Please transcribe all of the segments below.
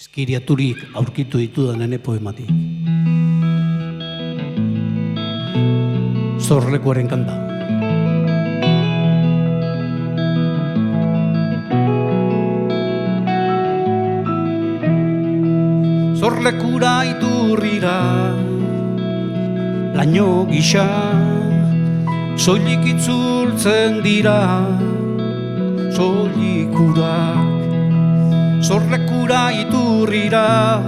Izkiriaturik aurkitu ditudan ene poematik. Zorlekuaren kanta. Zorlekura iturrira, laino gisa, soilik itzultzen dira, soilikurak. Zorlekura iturrira,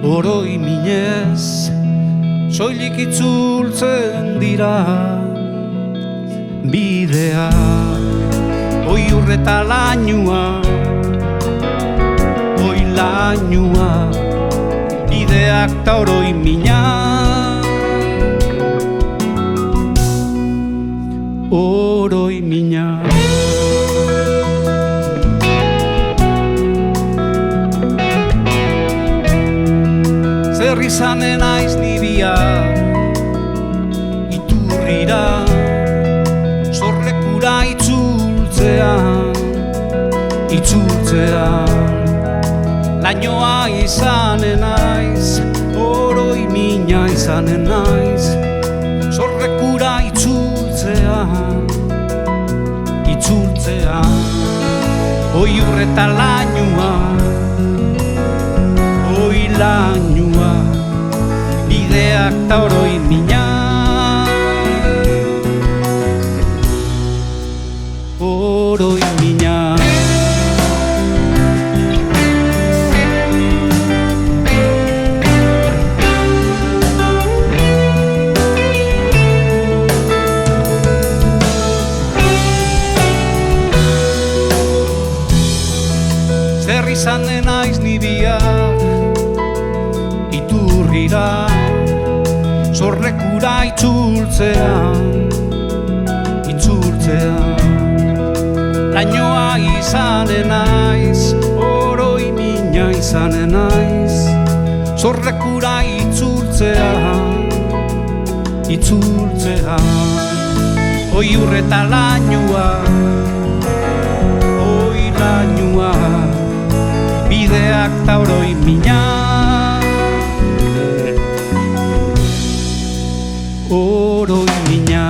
oroi minez, soilik itzultzen dira. Bidea, oi urreta lainua, oi lainua, bideak ta oroi mina. Oroi mina. Zer izanen naiz nibia, iturrira, zorlekura itzultzean, lainoa izanen naiz, oroi mina izanen naiz, zorlekura itzultzean, oi urreta lainoa, oi lainoa, bideak ta oroi mina. Oroi mina. Zer izanen naiz nibia, iturrira, zorlekura itzultzean, lainoa izanen naiz, oroi mina izanen naiz, zorlekura itzultzean, oi urreta lainoa, oi lainoa, bideak ta oroi mina. Oroi mina.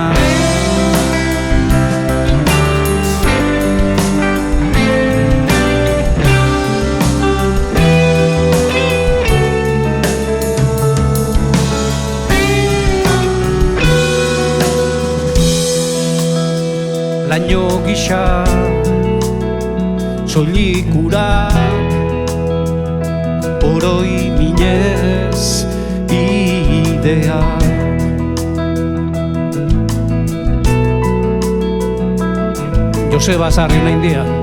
Laino gisa, soilikura, oroi minez bidea. Joseba Sarri nahi dia.